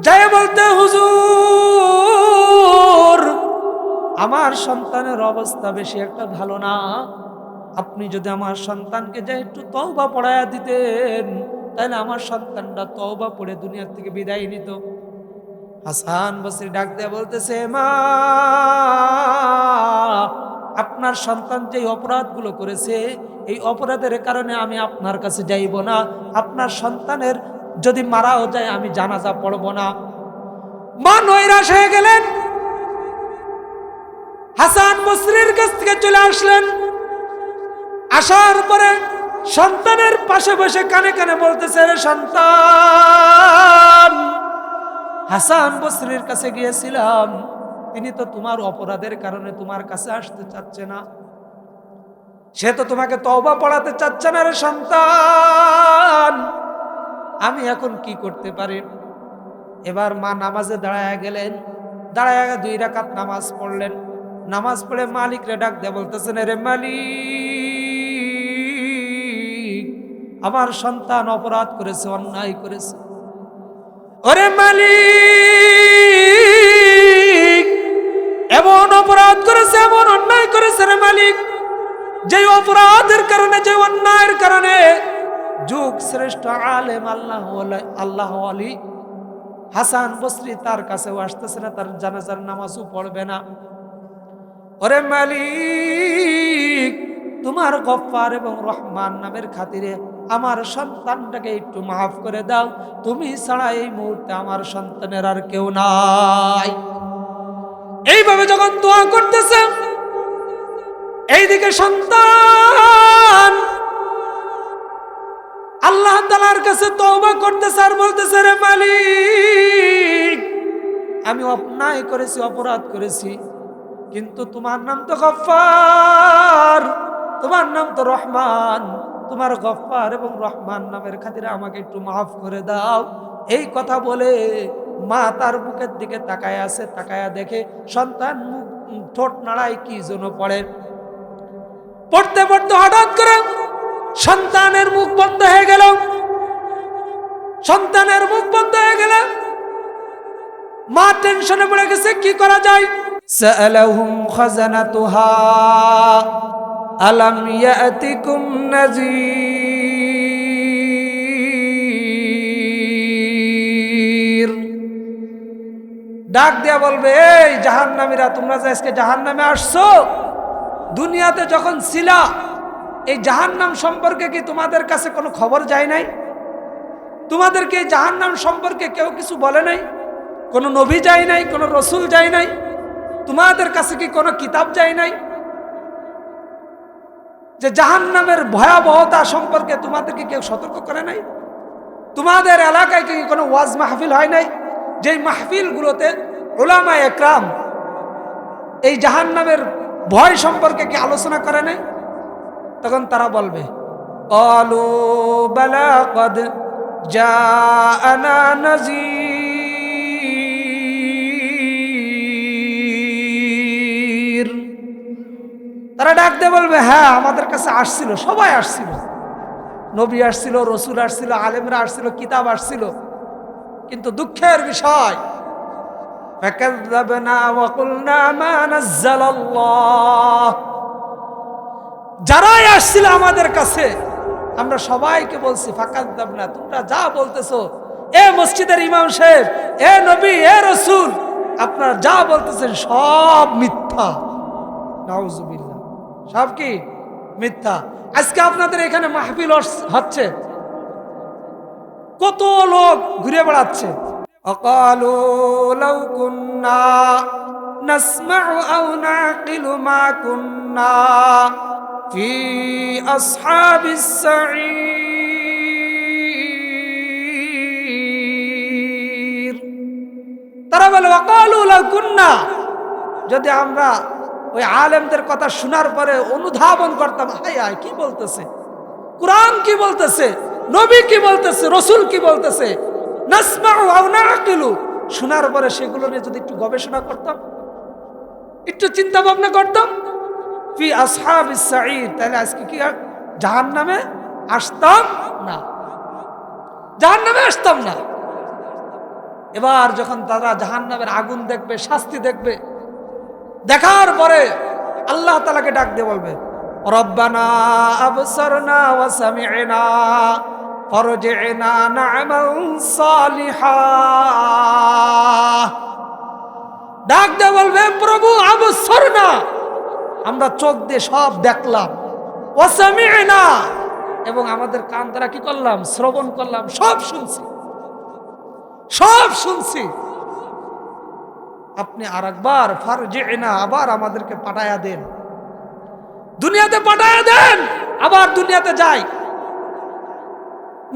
যায় বলতে, হুজুর আমার সন্তানের অবস্থা বেশি একটা ভালো না, আপনি যদি আমার সন্তানকে যে একটু তওবা পড়ায়া দিতেন তাহলে আমার সন্তানটা তওবা পড়ে দুনিয়া থেকে বিদায় নিত। হাসান বসরি ডাক দেয়া বলতেছে, মা আপনার সন্তান যে অপরাধগুলো করেছে এই অপরাধের কারণে আমি আপনার কাছে যাইব না, আপনার সন্তানের যদি মারাও যায় আমি জানাজা পড়ব না। মা নৈরাশ হয়ে গেলেন, হাসান বসরির কাছ থেকে চলে আসলেন। আসার পরে সন্তানের পাশে বসে কানে কানে বলতেছে, রে সন্তান, হাসান বসরির কাছে গিয়েছিলাম, তিনি তো তোমার অপরাধের কারণে তোমার কাছে আসতে চাচ্ছে না, সে তো তোমাকে তওবা পড়াতে চাচ্ছে না। রে সন্তান, আমি এখন কি করতে পারি? এবার মা নামাজে দাঁড়ায় গেলেন, দাঁড়ায় 2 রাকাত নামাজ পড়লেন। নামাজ পড়ে মালিক রে ডাক দিয়ে বলতেছেন, রে মালিক, আমার সন্তান অপরাধ করেছে, অন্যায় করেছে। ওরে মালিক, এমন অপরাধ করেছে, এমন অন্যায় করেছে রে মালিক, যে অপরাধের কারণে, যে অন্যায়ের কারণে যুগ শ্রেষ্ঠ আলেম আল্লাহ আলী হাসান বসরি তার কাছেও আসতেছে না, তার জানাজার নামাজও পড়বে না। ওরে মালিক, তোমার গফফার এবং রহমান নামের খাতিরে আমার সন্তানটাকে একটু মাফ করে দাও, তুমি ছাড়া এই মুহূর্তে আমার সন্তানের আর কেউ নাই। এইভাবে যখন দোয়া করতেছে, এইদিকে সন্তান আল্লাহ তাআলার কাছে তওবা করতেছে আর বলতেছে, রে মালিক, আমি অন্যায় করেছি, অপরাধ করেছি, কিন্তু তোমার নাম তো গফফার, তোমার নাম তো রহমান, তোমার গফফার এবং রহমান নামের খাতিরে আমাকে একটু মাফ করে দাও। এই কথা বলে মা তার বুকের দিকে তাকায় আছে, তাকায়া দেখে সন্তান ঠোঁট নাড়ায় কি যেন পড়ে। পড়তে পড়তে হঠাৎ করে সন্তানের মুখ বন্ধ হয়ে গেল। সন্তানের মুখ বন্ধ হয়ে গেল, মা টেনশনে পড়ে গেছে, কি করা যায়? সাআলাহুম খাজানাতুহা আলাম ইয়াতিকুম নাযীর। ডাক দিয়া বলবে, এই জাহান্নামীরা, তোমরা যে আজকে জাহান্নামে আসছো, দুনিয়াতে যখন ছিলা এই জাহান্নাম সম্পর্কে কি তোমাদের কাছে কোনো খবর যায় নাই? তোমাদেরকে এই জাহান্নাম সম্পর্কে কেউ কিছু বলে নাই? কোনো নবী যায় নাই, কোনো রসুল যায় নাই? তোমাদের কাছে কি কোনো কিতাব যায় নাই যে জাহান্নামের ভয়াবহতা সম্পর্কে তোমাদেরকে কেউ সতর্ক করে নাই? তোমাদের এলাকায় কি কোনো ওয়াজ মাহফিল হয় নাই, যেই মাহফিলগুলোতে উলামায়ে একরাম এই জাহান্নামের ভয় সম্পর্কে কি আলোচনা করে নাই? তখন তারা বলবে, ক্বালু বালা ক্বাদ জাআনা নাযীর। তারা ডাক দিয়ে বলবে, হ্যাঁ আমাদের কাছে আসছিল, সবাই আসছিল, নবী আসছিল, রসুল আসছিল, আলেমরা আসছিল, কিতাব আসছিল, কিন্তু দুঃখের বিষয় ফাকাযযাবনা ওয়া কুলনা মা নাযালাল্লাহ, যারাই আসছিল আমাদের কাছে আমরা সবাইকে বলছি ফাকাযযাবনা, তোমরা যা বলতেছো, এ মসজিদের ইমাম সাহেব, এ নবী, এ রসুল, আপনারা যা বলতেছেন সব মিথ্যা। নাউযুবিল্লাহ, সব কি মিথ্যা। আজকে আপনাদের এখানে মাহফিল হচ্ছে, কত লোক ঘুরে বেড়াচ্ছে, অকালু লাউ কুন্না নাসমাউ আও নাকিলু মা কুন্না ফি আসহাবিস সাঈর। তারা বলে, অকালু লাউ কুন্না, যদি আমরা ওই আলেমদের কথা শোনার পরে অনুধাবন করতাম, হায় হায় কি বলতেছে, কুরআন কি বলতেছে, নবী কি বলতেছে, রসুল কি বলতেছে, নাসমাউ আও নাকিলু, শোনার পরে সেগুলো নিয়ে যদি একটু গবেষণা করতাম, একটু চিন্তা ভাবনা করতাম, ফি আসহাবিস সাঈর, তাহলে আজকে কি জাহান্নামে আসতাম না, জাহান্নামে আসতাম না। এবার যখন তারা জাহান্নামের আগুন দেখবে, শাস্তি দেখবে, দেখার পরে আল্লাহ তাআলাকে ডাক দিয়ে বলবে, রব্বানা আবসারনা ওয়া সামি'না ফারজি'না না'মাল সালিহা। ডাক দিয়ে বলবে, প্রভু আবসারনা, আমরা চোখ দিয়ে সব দেখলাম, ওয়া সামি'না, এবং আমাদের কান দ্বারা কি করলাম, শ্রবণ করলাম, সব শুনছি, সব শুনছি। আপনি আরেকবার ফারজি'না, আবার আমাদেরকে পাঠায়া দেন, দুনিয়াতে পাঠায়া দেন, আবার দুনিয়াতে যাই,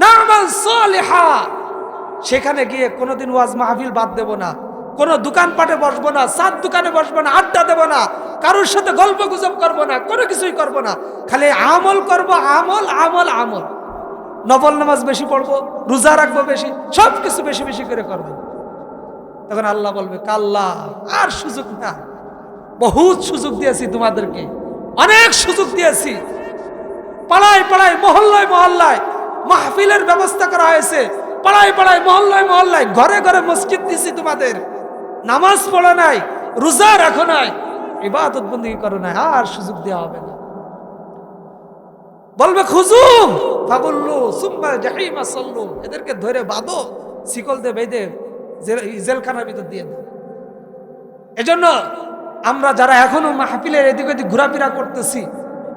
না'মাল সালিহা। সেখানে গিয়ে কোনোদিন ওয়াজ মাহফিল বাদ দেব না, কোনো দোকানপাটে বসবো না, সাত দোকানে বসবো না, আড্ডা দেব না, কারোর সাথে গল্প গুজব করবো না, কোনো কিছুই করবো না, খালি আমল করব, আমল আমল আমল। নফল নামাজ বেশি পড়বো, রোজা রাখবো বেশি, সব কিছু বেশি বেশি করে করবো। তখন আল্লাহ বলবে, কাল্লা, আর সুযোগ না, বহুত সুযোগ দিয়েছি তোমাদেরকে, অনেক সুযোগ দিয়েছি। পাড়ায় পাড়ায়, মহল্লায় মহল্লায় মাহফিলের ব্যবস্থা করা হয়েছে, পাড়ায় পাড়ায়, মহল্লায় মহল্লায়, ঘরে ঘরে মসজিদ দিছি তোমাদের, নামাজ পড়ো নাই, রোজা রাখো নাই, ইবাদত বন্দেগী করো নাই, আর সুযোগ দেওয়া হবে না। বলবে খুজুম ফাগুল্লু সুম্মা জাহিমা সাল্লু, এদেরকে ধরে বাঁধো, শিকল দিয়ে বেঁধে জেলখানার ভিতর দিয়ে দাও। এজন্য আমরা যারা এখনো মাহফিলের এদিক ওদিক ঘোরাফেরা করতেছি,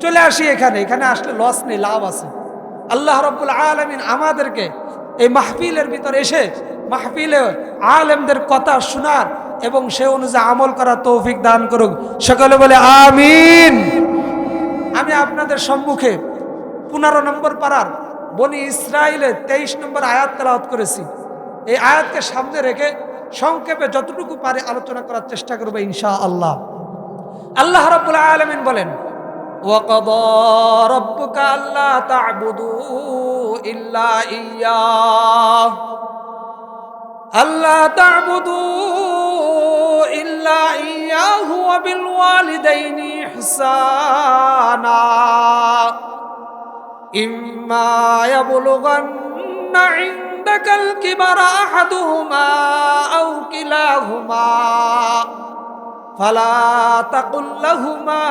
চলে আসি এখানে, এখানে আসলে লস নেই, লাভ আছে। আল্লাহ রাব্বুল আলামিন আমাদেরকে এই মাহফিলের ভিতর এসে মাহফিলে আলেমদের কথা শোনার এবং সে অনুযায়ী আমল করার তৌফিক দান করুক। সকলে বলে আমিন। আমি আপনাদের সম্মুখে 15 নম্বর পারার বনি ইসরাইলের 23 নম্বর আয়াত তেলাওয়াত করেছি। এই আয়াতকে সামনে রেখে সংক্ষেপে যতটুকু পারে আলোচনা করার চেষ্টা করব ইনশাআল্লাহ। আল্লাহ রাব্বুল আলামিন বলেন, وَقَضَى رَبُّكَ أَلَّا تَعْبُدُوا إِلَّا إِيَّاهُ أَلَّا تَعْبُدُوا إِلَّا إِيَّاهُ وَبِالْوَالِدَيْنِ إِحْسَانًا إِمَّا يَبْلُغَنَّ عِندَكَ الْكِبَرَ أَحَدُهُمَا أَوْ كِلَاهُمَا فلا تقل لهما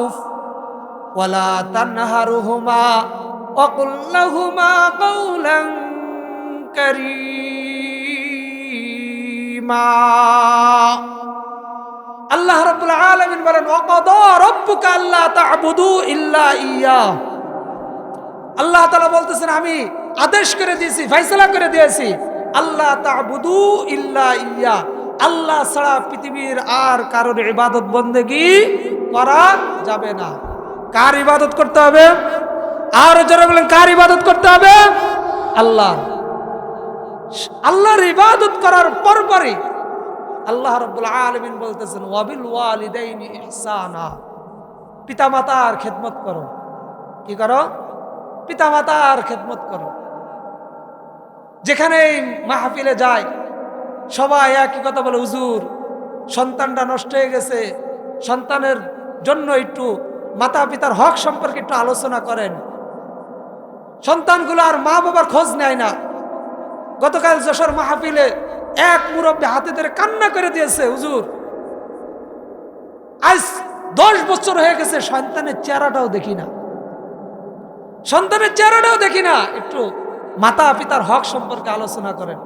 أف ولا تنهرهما وقل لهما قولا كريما। আল্লাহ রাব্বুল আলামিন বলেন, ওয়াকাদা রাব্বুকা আল্লা তা'বুদু ইল্লা ইয়্যাহ। আল্লাহ তাআলা বলতেছেন, আমি আদেশ করে দিয়েছি, ফয়সালা করে দিয়েছি, আল্লাহ তা'বুদু ইল্লা ইয়্যাহ, আল্লাহ ছাড়া পৃথিবীর আর কারোর ইবাদত বন্দেগী করা যাবে না। কার ইবাদত করতে হবে? আর যারা বলেন কার ইবাদত করতে হবে? আল্লাহর। আল্লাহর ইবাদত করার পরপরই আল্লাহ রাব্বুল আলামিন বলতেছেন, ওয়াবিল ওয়ালিদাইনি ইহসানা, পিতামাতার খেদমত করো। কি করো? পিতামাতার খেদমত করো। যেখানে মাহফিলে যায় সবাই একই কথা বলে, হুজুর সন্তানটা নষ্ট হয়ে গেছে, সন্তানের জন্য একটু মাতা পিতার হক সম্পর্কে একটু আলোচনা করেন। সন্তানগুলো আর মা বাবার খোঁজ নেয় না। গতকাল যশোর মাহফিলে এক মুরব্বী হাতে ধরে কান্না করে দিয়েছে, হুজুর আজ 10 বছর হয়ে গেছে, সন্তানের চেহারাটাও দেখি না, সন্তানের চেহারাটাও দেখি না, একটু মাতা পিতার হক সম্পর্কে আলোচনা করেন।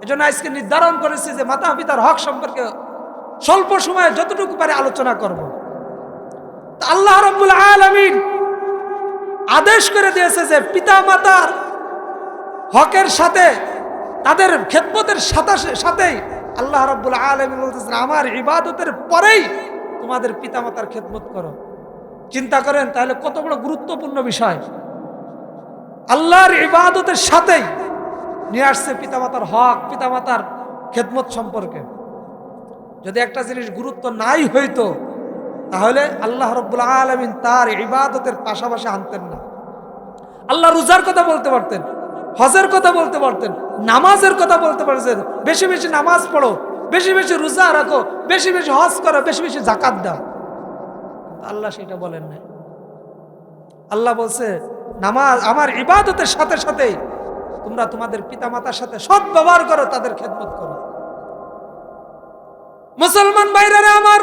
এজন্য আজকে নির্ধারণ করেছি যে মাতা পিতার হক সম্পর্কে স্বল্প সময়ে যতটুকু পারে আলোচনা করব। আল্লাহ রাব্বুল আলামিন আদেশ করে দিয়েছে যে পিতা মাতার হকের সাথে তাদের খেদমতের সাথেই আল্লাহ রাব্বুল আলামিন বলতেছেন, আমার ইবাদতের পরেই তোমাদের পিতা মাতার খেদমত করো। চিন্তা করেন তাহলে কত বড় গুরুত্বপূর্ণ বিষয়। আল্লাহর ইবাদতের সাথেই নিয়ে আসছে পিতামাতার হক, পিতামাতার খেদমত সম্পর্কে। যদি একটা জিনিস গুরুত্ব নাই হইতো তাহলে আল্লাহ রাব্বুল আলামিন তার ইবাদতের পাশাপাশি আনতেন না। আল্লাহ রোজার কথা বলতে পারতেন, হজের কথা বলতে পারতেন, নামাজের কথা বলতে পারতেন, বেশি বেশি নামাজ পড়ো, বেশি বেশি রোজা রাখো, বেশি বেশি হজ করো, বেশি বেশি যাকাত দাও। আল্লাহ সেটা বলেন না। আল্লাহ বলছে, নামাজ আমার ইবাদতের সাথে সাথে তোমরা তোমাদের পিতামাতার সাথে সৎ ব্যবহার করো, তাদের খেদমত করো। মুসলমান ভাইরা আমার,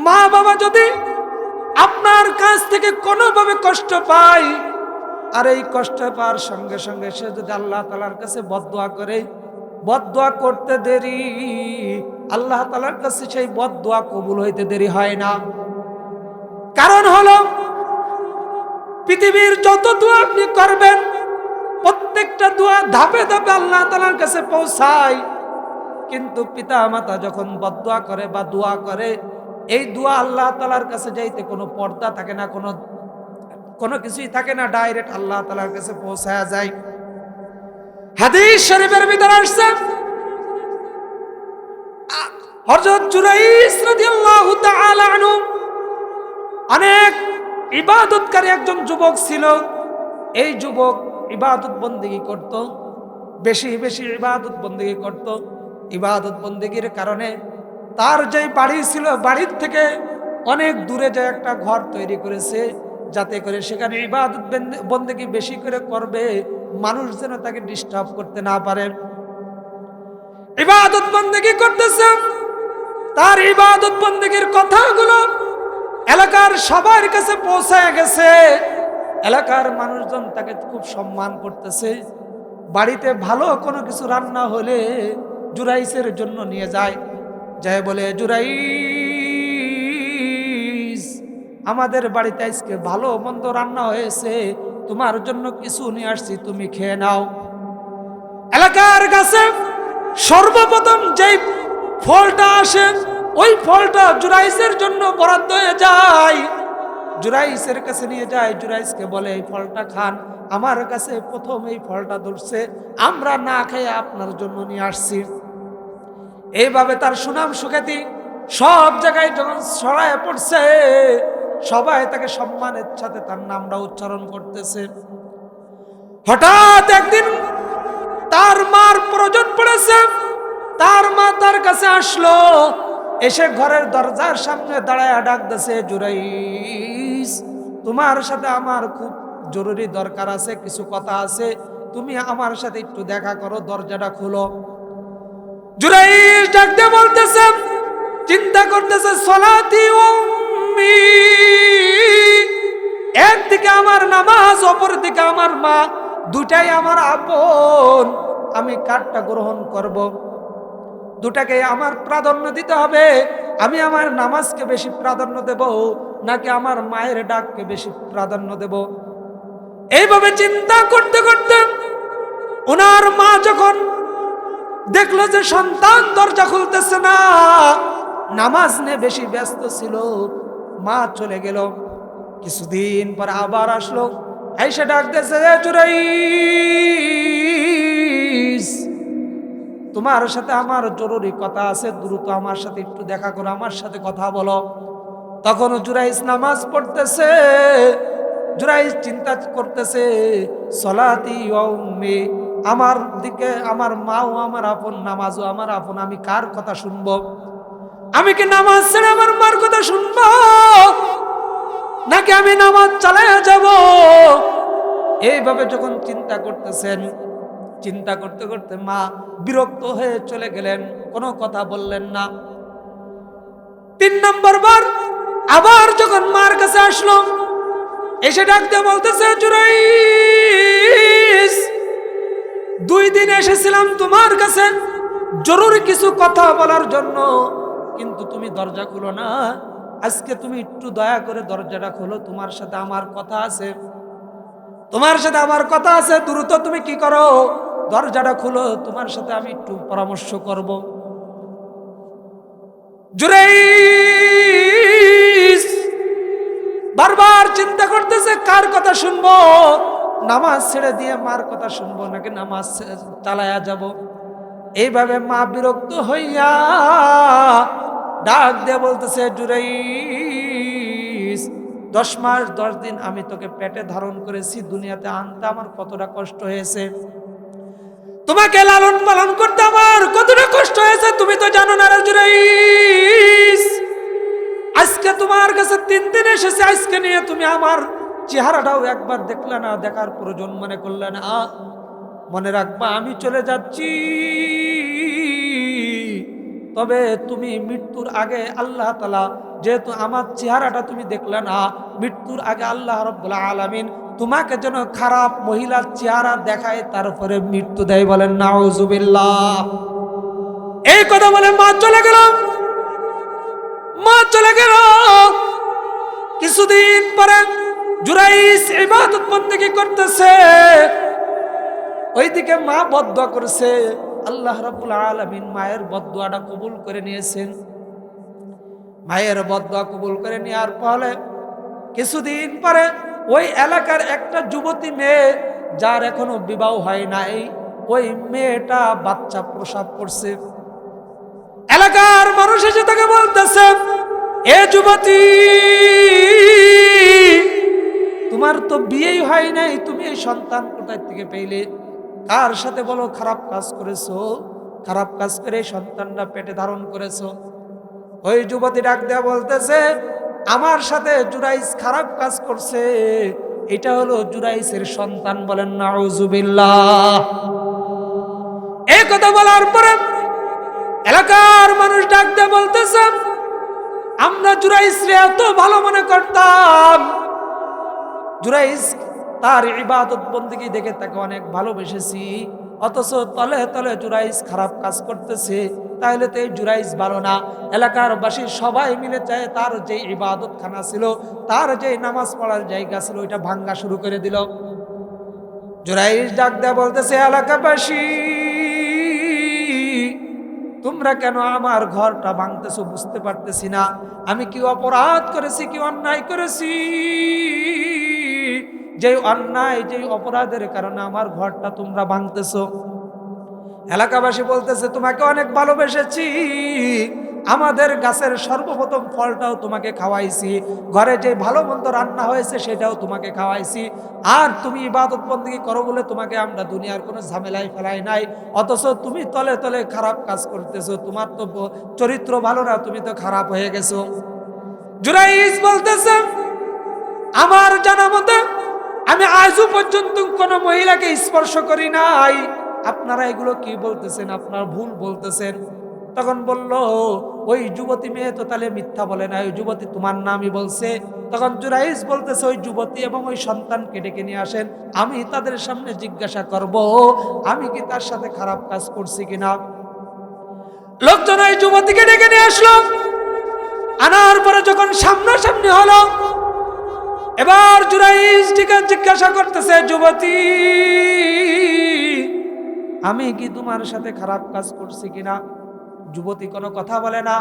মা বাবা যদি আপনার কাছ থেকে কোনোভাবে কষ্ট পায়, আর এই কষ্ট পাওয়ার সঙ্গে সঙ্গে সে যদি আল্লাহ তাআলার কাছে বদদোয়া করে, বদদোয়া করতে দেরি, আল্লাহ তাআলার কাছে সেই বদদোয়া কবুল হইতে দেরি হয় না। কারণ হলো পৃথিবীর যত দোয়া আপনি করবেন, প্রত্যেকটা দোয়া ধাপে ধাপে আল্লাহ তাআলার কাছে পৌঁছায়। কিন্তু পিতা মাতা যখন বদদোয়া করে বা দোয়া করে, এই দোয়া আল্লাহ তাআলার কাছে যাইতে কোনো পর্দা থাকে না, কোনো কিছুই থাকে না, ডাইরেক্ট আল্লাহ তাআলার কাছে পৌঁছায়া যায়। হাদিস শরীফের ভিতরে আসছে, হযরত জুরাইস রাদিয়াল্লাহু তাআলা আনহু অনেক ইবাদতকারী একজন যুবক ছিল। এই যুবক ইবাদত বন্দেগী করত, বেশি বেশি ইবাদত বন্দেগী করত। ইবাদত বন্দেগীর কারণে তার যে বাড়ি ছিল, বাড়ির থেকে অনেক দূরে যে একটা ঘর তৈরি করেছে, যাতে করে সেখানে ইবাদত বন্দেগী বেশি করে করবে, মানুষ যেন তাকে ডিস্টার্ব করতে না পারে। ইবাদত বন্দেগী করতেছে, তার ইবাদত বন্দেগীর কথাগুলো এলাকার সবার কাছে পৌঁছায় গেছে। এলাকার মানুষজন তাকে খুব সম্মান করতেছে। বাড়িতে ভালো কোনো কিছু রান্না হলে জুরাইসের জন্য নিয়ে যায়, যায় বলে, জুরাইস, আমাদের বাড়িতে আজকে ভালো মন্দ রান্না হয়েছে, তোমার জন্য কিছু নিয়ে আসছি, তুমি খেয়ে নাও। এলাকার কাছে সর্বপ্রথম যেই ফলটা আসে, ওই ফলটা জুরাইসের জন্য বরাদ্দ হয়ে যায়। জুরাইসের কাছে নিয়ে যায়, জুরাইসকে বলে, এই ফলটা খান, আমার কাছে প্রথম এই ফলটা ধরছে, আমরা না খেয়ে আপনার জন্য নিয়ে আসছি। এইভাবে তার সুনাম সুখ্যাতি সব জায়গায় যখন ছড়ায় পড়ছে, সবাই তাকে সম্মানের সাথে তার নামটা উচ্চারণ করতেছে। হঠাৎ একদিন তার মার প্রয়োজন পড়েছে, তার মা তার কাছে আসলো, এসে ঘরের দরজার সামনে দাঁড়ায় ডাকতেছে, জুরাইস, তোমার সাথে আমার খুব জরুরি দরকার আছে, কিছু কথা আছে, তুমি আমার সাথে একটু দেখা করো, দরজাটা খুলো। জুরাইস ডাকতে বলতেছে, চিন্তা করতেছে, সলাতি উম্মি, একদিকে আমার নামাজ, অপর দিকে আমার মা, দুটাই আমার আপন, আমি কারটা গ্রহণ করব? দুটাকে আমার প্রাধান্য দিতে হবে। আমি আমার নামাজকে বেশি প্রাধান্য দেব, নাকি আমার মায়ের ডাককে বেশি প্রাধান্য দেব? এইভাবে চিন্তা করতে করতে ওনার মা যখন দেখলো যে সন্তান দরজা খুলতেছে না, নামাজ নিয়ে বেশি ব্যস্ত ছিল, মা চলে গেল। কিছুদিন পর আবার আসলো, এসে ডাকতেছে, জুরাইস, তোমার সাথে আমার জরুরি কথা আছে, দ্রুত আমার সাথে একটু দেখা করো, আমার সাথে কথা বলো। তখন জুরাইস নামাজ পড়তেছে, জুরাইস চিন্তা করতেছে, সলাতি উম্মি, আমার দিকে আমার মাও আমার আপন, নামাজও আমার আপন, আমি কার কথা শুনবো? আমি কি নামাজ ছেড়ে আমার মার কথা শুনবো, নাকি আমি নামাজ চালিয়ে যাব? এইভাবে যখন চিন্তা করতেছেন, চিন্তা করতে করতে মা বিরক্ত হয়ে চলে গেলেন, কোনো কথা বললেন না। 3 নম্বর বার আবার যখন মার কাছে আসলো, এসে ডাকতে বলতেছে, জুরাইস, 2 দিন এসেছিলাম তোমার কাছে জরুরি কিছু কথা বলার জন্য, কিন্তু তুমি দরজা খুলো না। আজকে তুমি একটু দয়া করে দরজাটা খোলো, তোমার সাথে আমার কথা আছে, তোমার সাথে আমার কথা আছে, দ্রুত তুমি কি করো, দরজাটা খুলো, তোমার সাথে আমি একটু পরামর্শ করব। জুরাইস বারবার চিন্তা করতেছে, কার কথা শুনবো, নামাজ ছেড়ে দিয়ে মার কথা শুনবো, নাকি নামাজ চালায়া যাব? এইভাবে মা বিরক্ত হইয়া ডাক দিয়ে বলতেছে, জুরাইস, 10 মাস 10 দিন আমি তোকে পেটে ধারণ করেছি, দুনিয়াতে আনতে আমার কতটা কষ্ট হয়েছে, তোমাকে লালন পালন করতে আমার কতটা কষ্ট হয়েছে, তুমি তো জানো না জুরাইস। আজকে তোমার কাছে 3 দিন এসেছে, আজকে নিয়ে তুমি আমার চেহারাটাও একবার দেখলে না, দেখার প্রয়োজন মনে করলে না। মনে রাখবা আমি চলে যাচ্ছি, তবে তুমি মৃত্যুর আগে আল্লাহ তাআলা, যেহেতু আমার চেহারাটা তুমি দেখলে না, মৃত্যুর আগে আল্লাহ রাব্বুল আলামিন তোমাকে যেন খারাপ মহিলার চেহারা দেখায়, তারপরে মৃত্যু দেয়। বলেন নাউজুবিল্লাহ। এই কথা বলে মা চলে গেল। মা চলে গেল। কিছুদিন পরে জুরাইস ইবাদত বন্দেগী করতেছে, ওইদিকে মা বদদুয়া করছে। আল্লাহ রাব্বুল আলামিন মায়ের বদদুয়াটা কবুল করে নিয়েছেন। মায়ের বদদুয়া কবুল করে নেওয়ার ফলে কিছুদিন পরে ওই এলাকার একটা যুবতী মেয়ে, যার এখনো বিবাহ হয় নাই, ওই মেয়েটা বাচ্চা প্রসব করছে। এলাকার মানুষ এসে তাকে বলতেছে, এ যুবতী, তোমার তো বিয়েই হয় নাই, তুমি এই সন্তান কোথায় থেকে পেলে? কার সাথে বলো খারাপ কাজ করেছো? খারাপ কাজ করে সন্তানটা পেটে ধারণ করেছো। ওই যুবতী ডাক দেয়া বলতেছে, আমার সাথে জুরাইস খারাপ কাজ করছে, এটা হলো জুরাইসের সন্তান। বলেন নাউজুবিল্লাহ। এই কথা বলার পরে এলাকার মানুষ ডাক দেয়া বলতেছে, আমরা জুরাইসরে এত ভালো মনে করতাম, জুরাইস তার ইবাদত বন্দেগী দেখে তাকে অনেক ভালোবেসেছি, অথচ তলে তলে জুরাইস খারাপ কাজ করতেছে, তাহলে তো এই জুরাইস ভালো না। এলাকার বাসী সবাই মিলে চায় তার যে ইবাদত খানা ছিল, তার যে নামাজ পড়ার জায়গা ছিল, ওইটা ভাঙ্গা শুরু করে দিল। জুরাইস ডাক দেয়া বলতেছে, এলাকাবাসী, তোমরা কেন আমার ঘরটা ভাঙতেছো বুঝতে পারতেছি না। আমি কি অপরাধ করেছি, কি অন্যায় করেছি, যে অন্যায় যে অপরাধের কারণে আমার ঘরটা তোমরা ভাঙতেছো? এলাকাবাসী বলতেছে, তোমাকে অনেক ভালোবেসেছি, আমাদের গাছের সর্বপ্রথম ফলটাও তোমাকে খাওয়াইছি, ঘরে যে ভালো মন্দ রান্না হয়েছে সেটাও তোমাকে খাওয়াইছি, আর তুমি ইবাদত বন্দেগী করো বলে তোমাকে আমরা দুনিয়ার কোনো ঝামেলায় ফেলাই নাই, অথচ তুমি তলে তলে খারাপ কাজ করতেছো, তোমার তো চরিত্র ভালো না, তুমি তো খারাপ হয়ে গেছো। জুরাইস বলতেছে, আমার জানা মতে আমি আজও পর্যন্ত কোনো মহিলাকে স্পর্শ করি নাই, আপনারা এগুলো কি বলতেছেন? আপনারা ভুল বলতেছেন। তখন বলল, ওই যুবতী মেয়ে তো তাহলে মিথ্যা বলে না, ওই যুবতী তোমার নামই বলছে। তখন জুরাইস বলতেছে, ওই যুবতী এবং ওই সন্তানকে ডেকে নিয়ে আসেন, আমি তাদের সামনে জিজ্ঞাসা করব আমি কি তার সাথে খারাপ কাজ করছি কিনা। লোকজন ওই যুবতীকে ডেকে নিয়ে আসলো। আনার পরে যখন সামনাসামনি হলো, এবার জুরাইস জিজ্ঞাসা করতেছে, যুবতী, আমি কি তোমার সাথে খারাপ কাজ করছি কিনা? যুবতী কোনো কথা বলে না।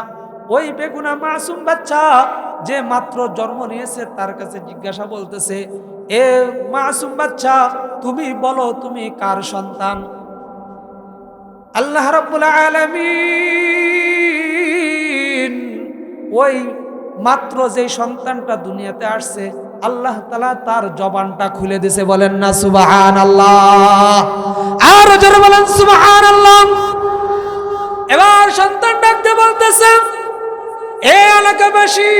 ওই বেগুনা মাসুম বাচ্চা যে মাত্র জন্ম নিয়েছে তার কাছে জিজ্ঞাসা বলতেছে, এ মাসুম বাচ্চা, তুমি বলো তুমি কার সন্তান? আল্লাহ রাব্বুল আলামিন ওই মাত্র যে সন্তানটা দুনিয়াতে আসছে, আল্লাহ তাআলা তার জবানটা খুলে দিয়েছে। বলেন না সুবহানাল্লাহ। আর জোরে বলেন সুবহানাল্লাহ। এবার সন্তান ডাকতে বলতেছে, এ এলাকাবাসী,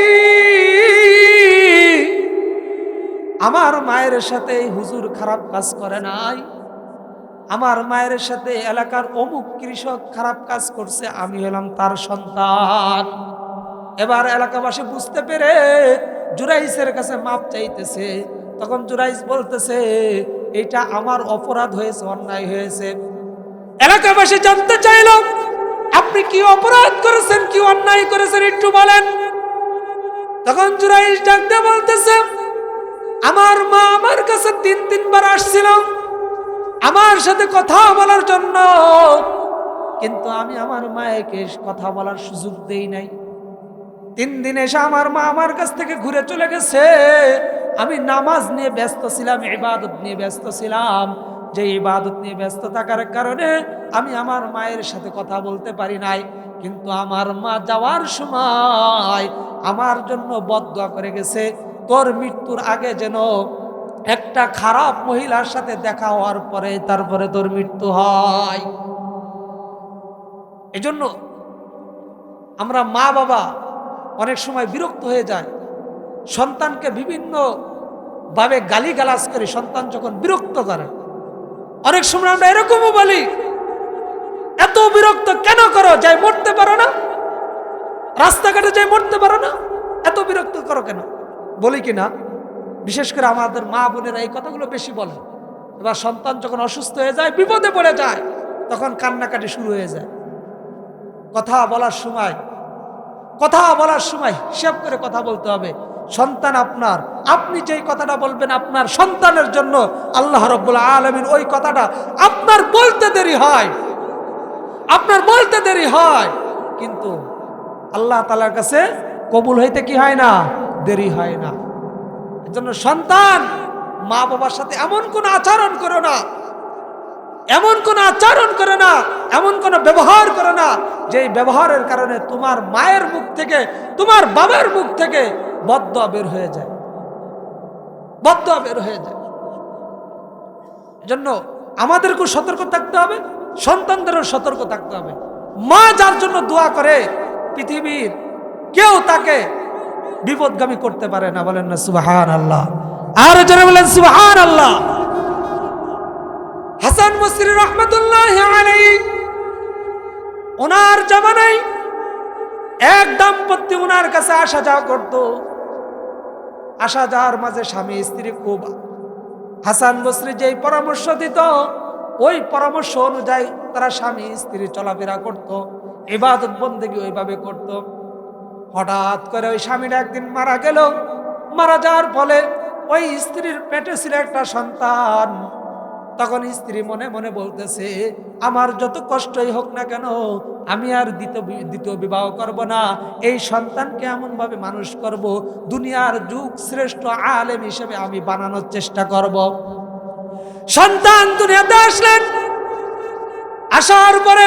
আমার মায়ের সাথে হুজুর খারাপ কাজ করে নাই, আমার মায়ের সাথে এলাকার অমুক কৃষক খারাপ কাজ করছে, আমি হলাম তার সন্তান। এবার এলাকাবাসী বুঝতে পেরে জুরাইসের কাছে মাপ চাইতেছে। তখন জুরাইস বলতেছে, এটা আমার অপরাধ হয়েছে, অন্যায় হয়েছে। এলাকাবাসী জানতে চাইল, আপনি কি অপরাধ করেছেন, কি অন্যায় করেছেন, একটু বলেন। তখন জুরাইস ডাকতে বলতেছে, আমার মা আমার কাছে তিনবার আসছিল আমার সাথে কথা বলার জন্য, কিন্তু আমি আমার মায়েকে কথা বলার সুযোগ দেই নাই। 3 দিন এসে আমার মা আমার কাছ থেকে ঘুরে চলে গেছে। আমি নামাজ নিয়ে ব্যস্ত ছিলাম, ইবাদত নিয়ে ব্যস্ত ছিলাম। যে ইবাদত নিয়ে ব্যস্ত থাকার কারণে আমি আমার মায়ের সাথে কথা বলতে পারি নাই। কিন্তু আমার মা যাওয়ার সময় আমার জন্য বদদুয়া করে গেছে, তোর মৃত্যুর আগে যেন একটা খারাপ মহিলার সাথে দেখা হওয়ার পরে তারপরে তোর মৃত্যু হয়। এজন্য আমরা মা বাবা অনেক সময় বিরক্ত হয়ে যায়, সন্তানকে বিভিন্ন ভাবে গালিগালাজ করে সন্তান যখন বিরক্ত করে, অনেক সময় আমরা এরকমও বলি, এত বিরক্ত কেন করো, যাই মরতে পারো না? রাস্তাঘাটে যাই মরতে পারো না? এত বিরক্ত করো কেন? বলি কি না? বিশেষ করে আমাদের মা বোনেরা এই কথাগুলো বেশি বলে। এবার সন্তান যখন অসুস্থ হয়ে যায়, বিপদে পড়ে যায়, তখন কান্নাকাটি শুরু হয়ে যায়। কথা বলার সময় হিসাব করে কথা বলতে হবে। সন্তান আপনার, আপনি যেই কথাটা বলবেন আপনার সন্তানের জন্য, আল্লাহ রাব্বুল আলামিন ওই কথাটা আপনার বলতে দেরি হয়, কিন্তু আল্লাহ তাআলার কাছে কবুল হইতে কি হয় না? দেরি হয় না। এজন্য সন্তান, মা বাবার সাথে এমন কোন আচরণ করো না, এমন কোন ব্যবহার করো না যেই ব্যবহারের কারণে তোমার মায়ের মুখ থেকে, তোমার বাবার মুখ থেকে বদদুয়া বের হয়ে যায়। এজন্য আমাদেরকেও সতর্ক থাকতে হবে, সন্তানদেরও সতর্ক থাকতে হবে। মা যার জন্য দোয়া করে, পৃথিবীর কেউ তাকে বিপদগামী করতে পারে না। বলেন না সুবহানাল্লাহ। আর যারা বলেন সুবহানাল্লাহ। হাসান বসরি রহমাতুল্লাহি আলাইহি, ওনার জামানায় এক দাম্পত্য ওনার কাছে আসা যাওয়া করত। আসা যাওয়ার মাঝে স্বামী স্ত্রী খুব, হাসান বসরি যেই পরামর্শ দিত ওই পরামর্শ অনুযায়ী তারা স্বামী স্ত্রী চলাফেরা করত, ইবাদত বন্দেগী ওইভাবে করত। হঠাৎ করে ওই স্বামীটা একদিন মারা গেল। মারা যাওয়ার ফলে ওই স্ত্রীর পেটে ছিল একটা সন্তান। তখন স্ত্রী মনে মনে বলতেছে, আমার যত কষ্টই হোক না কেন, আমি আর দ্বিতীয় বিবাহ করব না। এই সন্তানকে এমন ভাবে মানুষ করব, দুনিয়ার যুগ শ্রেষ্ঠ আলেম হিসেবে আমি বানানোর চেষ্টা করব। সন্তান দুনিয়াতে আসলেন। আসার পরে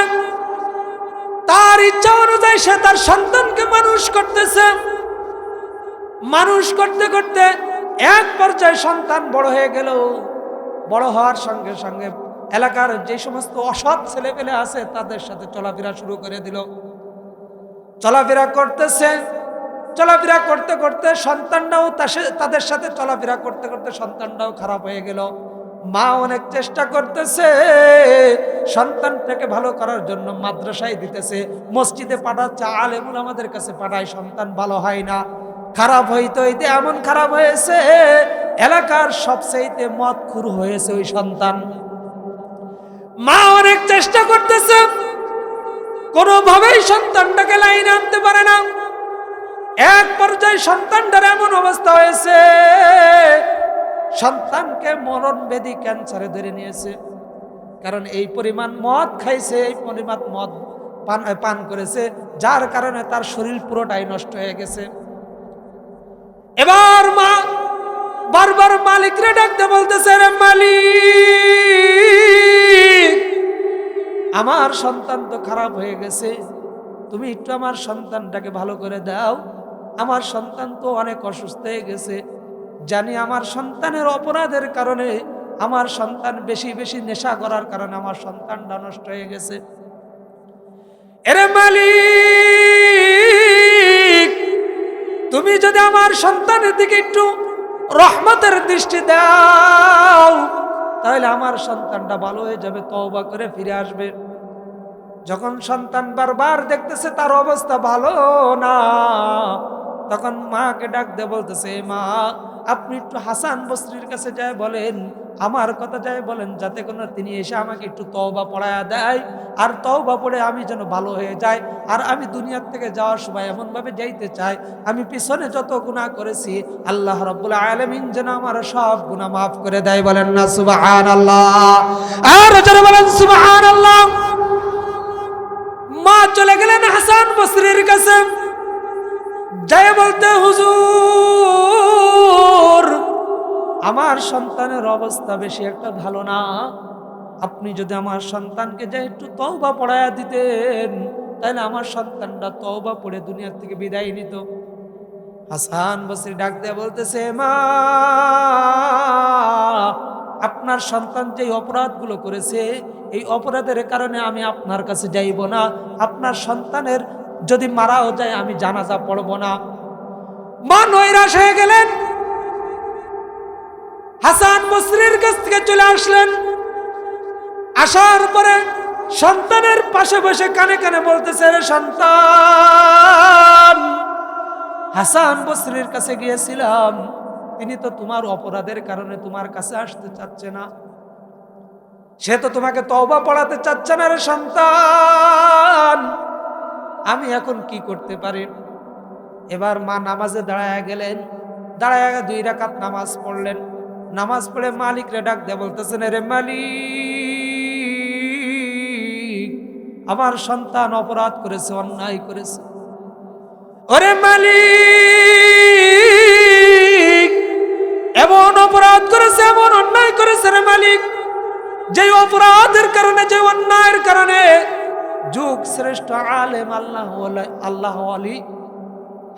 তার ইচ্ছা অনুযায়ী সে তার সন্তানকে মানুষ করতেছে। মানুষ করতে করতে এক পর্যায়ে সন্তান বড় হয়ে গেল। বড় হওয়ার সঙ্গে সঙ্গে এলাকার যে সমস্ত অসৎ ছেলেপেলে আছে তাদের সাথে চলাফেরা শুরু করে দিল। চলাফেরা করতেছে, চলাফেরা করতে করতে সন্তানটাও তাদের সাথে চলাফেরা করতে করতে সন্তানটাও খারাপ হয়ে গেল। মা অনেক চেষ্টা করতেছে সন্তানটাকে ভালো করার জন্য, মাদ্রাসায় দিতেছে, মসজিদে পাঠাচ্ছে, আলেমুল আমাদের কাছে পাঠায়, সন্তান ভালো হয় না। খারাপ হইতে হইতে এমন খারাপ হয়েছে, এলাকার সবচেয়ে মদখুর হয়েছে ওই সন্তান। মা অনেক চেষ্টা করতেছে, কোনোভাবেই সন্তানটাকে লাইনে আনতে পারে না। এক পর্যায়ে সন্তানটার এমন অবস্থা হয়েছে, সন্তানকে মরণ ব্যাধি ক্যান্সারে ধরে নিয়েছে। কারণ এই পরিমাণ মদ খাইছে, এই পরিমাণ মদ পান করেছে, যার কারণে তার শরীর পুরোটাই নষ্ট হয়ে গেছে। এবার মা বারবার মালিকরে ডাকতে বলতেছে, রে মালিক, আমার সন্তান তো খারাপ হয়ে গেছে, তুমি একটু আমার সন্তানটাকে ভালো করে দাও। আমার সন্তান তো অনেক অসুস্থ হয়ে গেছে। জানি আমার সন্তানের অপরাধের কারণে, আমার সন্তান বেশি বেশি নেশা করার কারণে আমার সন্তানটা নষ্ট হয়ে গেছে। এরে মালিক, তুমি যদি আমার সন্তানের দিকে একটু রহমতের দৃষ্টি দাও, তাহলে আমার সন্তানটা ভালো হয়ে যাবে, তওবা করে ফিরে আসবে। যখন সন্তান বারবার দেখতেছে তার অবস্থা ভালো না, তখন মাকে ডাক দিয়ে বলতেছে, মা আপনি একটু হাসান বসরির কাছে যায় বলেন, আমার কথা যায় বলেন, যাতে কোনো তিনি এসে আমাকে একটু তওবা পড়ায়া দেয়, আর তওবা পড়ে আমি যেন ভালো হয়ে যাই। আর আমি দুনিয়ার থেকে যাওয়ার সময় এমনভাবে যাইতে চাই, আমি পিছনে যত গুনাহ করেছি আল্লাহ রাব্বুল আলামিন যেন আমার সব গুনাহ মাফ করে দেয়। বলেন না সুবহানাল্লাহ। আর যারা বলেন সুবহানাল্লাহ। মা চলে গেলেন হাসান বসরির কাছে, যায় বলতে, হুজুর আমার সন্তানের অবস্থা বেশি একটা ভালো না, আপনি যদি আমার সন্তানকে যে একটু তওবা পড়ায়া দিতেন, তাহলে আমার সন্তানটা তওবা পড়ে দুনিয়ার থেকে বিদায় নিত। হাসান বসরি ডাক দিয়ে বলতেছে, মা আপনার সন্তান যে অপরাধগুলো করেছে, এই অপরাধের কারণে আমি আপনার কাছে যাইব না। আপনার সন্তানের যদি মারাও যায় আমি জানাজা পড়ব না। মা নৈরাশ হয়ে গেলেন, হাসান বসরির কাছ থেকে চলে আসলেন। আসার পরে সন্তানের পাশে বসে কানে কানে বলতেছে, রে সন্তান, হাসান বসরির কাছে গিয়েছিলাম, তিনি তো তোমার অপরাধের কারণে তোমার কাছে আসতে চাচ্ছে না, সে তো তোমাকে তওবা পড়াতে চাচ্ছে না। রে সন্তান, আমি এখন কি করতে পারি? এবার মা নামাজে দাঁড়ায় গেলেন, দাঁড়ায় 2 রাকাত নামাজ পড়লেন। নামাজ পড়ে মালিক রে ডাক দিয়ে বলতেছেন, রে মালিক, আমার সন্তান অপরাধ করেছে, অন্যায় করেছে। ওরে মালিক, এমন অপরাধ করেছে, এমন অন্যায় করেছে রে মালিক, যে অপরাধের কারণে, যে অন্যায়ের কারণে যুগ শ্রেষ্ঠ আলেম আল্লাহ আলী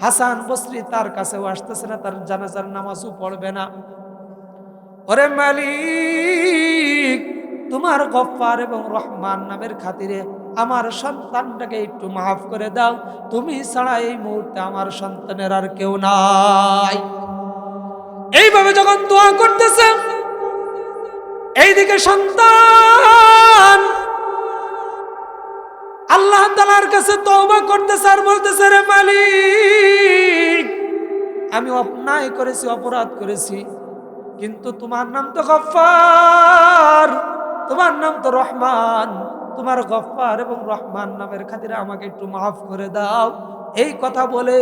হাসান বসরি তার কাছেও আসতেছে না, তার জানাজার নামাজও পড়বে না। ওরে মালিক, তোমার গফফার এবং রহমান নামের খাতিরে আমার সন্তানটাকে একটু মাফ করে দাও, তুমি ছাড়া এই মুহূর্তে আমার সন্তানের আর কেউ নাই। এইভাবে যখন দোয়া করতেছে, এইদিকে সন্তান আল্লাহ তাআলার কাছে তওবা করতেছে আর বলতেছে, রে মালিক, আমি অন্যায় করেছি, অপরাধ করেছি, কিন্তু তোমার নাম তো গফফার, তোমার নাম তো রহমান, তোমার গফফার এবং রহমান নামের খাতিরে আমাকে একটু মাফ করে দাও। এই কথা বলে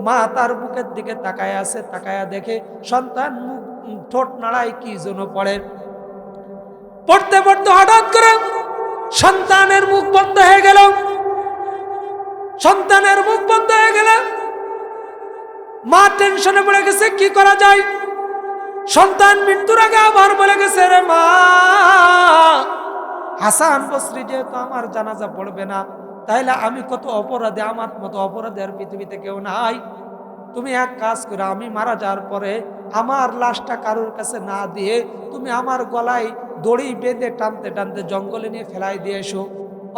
মা তার মুখের দিকে তাকায় আছে, তাকায়া দেখে সন্তান ঠোঁট নাড়ায় কি যেন পড়ে। পড়তে পড়তে হঠাৎ করে সন্তানের মুখ বন্ধ হয়ে গেল। সন্তানের মুখ বন্ধ হয়ে গেল, মা টেনশনে পড়ে গেছে, কি করা যায়? সন্তান মৃত্যুর আগে আবার বলে গেছে, রে মা, হাসান বসরি যেহেতু আমার জানাজা পড়বে না, তাইলে আমি কত অপরাধী, আমার মতো অপরাধী আর পৃথিবীতে কেউ নাই। তুমি এক কাজ করে, আমি মারা যাওয়ার পরে আমার লাশটা কারোর কাছে না দিয়ে তুমি আমার গলায় দড়ি বেঁধে টানতে টানতে জঙ্গলে নিয়ে ফেলাই দিয়ে এসো,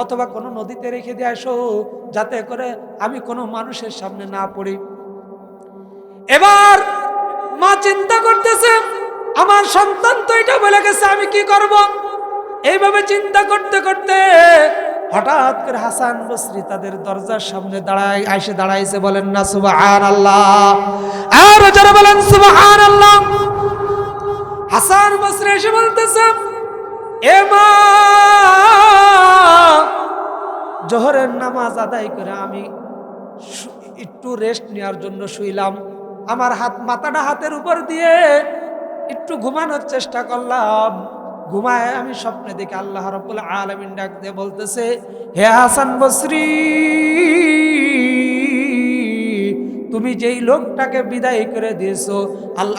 অথবা কোনো নদীতে রেখে দিয়ে আসো, যাতে করে আমি কোনো মানুষের সামনে না পড়ি। এবার মা চিন্তা করতেছে, আমার সন্তান তো এটা বলে গেছে, আমি কি করব? এইভাবে চিন্তা করতে করতে হঠাৎ করে হাসান বসরি তাদের দরজার সামনে দাঁড়াইছে। বলেন না সুবহানাল্লাহ, আর যারা বলেন সুবহানাল্লাহ। হাসান বসরি এসে বলতেছে, এ মা, জোহরের নামাজ আদায় করে আমি একটু রেস্ট নেওয়ার জন্য শুইলাম, আমার মাথাটা হাতের উপর দিয়ে একটু ঘুমানোর চেষ্টা করলাম। ঘুমায় আমি স্বপ্নে দেখে আল্লাহ রাব্বুল আলামিন ডাক দিয়ে বলতেছে, হে হাসান বসরি, তুমি যেই লোকটাকে বিদায় করে দিয়েছো,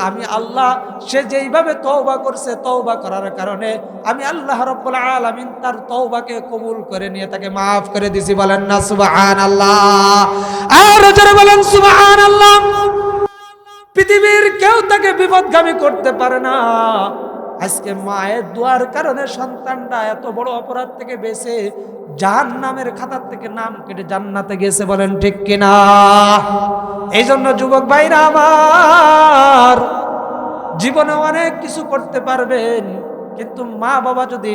আমি আল্লাহ, সে যেইভাবে তওবা করছে, তওবা করার কারণে আমি আল্লাহ রাব্বুল আলামিন তার তওবাকে কবুল করে নিয়ে তাকে মাফ করে দিয়েছি। বলেন না সুবহানাল্লাহ, আর যারা বলেন সুবহানাল্লাহ। পৃথিবীর কেউ তাকে বিপদগামী করতে পারে না। আজকে মায়ের দোয়ার কারণে সন্তানটা এত বড় অপরাধ থেকে বেঁচে জাহান্নামের খাতার থেকে নাম কেটে জান্নাতে গেছে। বলেন ঠিক কিনা? এই জন্য যুবক ভাইরা আমার, জীবনে অনেক কিছু করতে পারবেন, কিন্তু মা বাবা যদি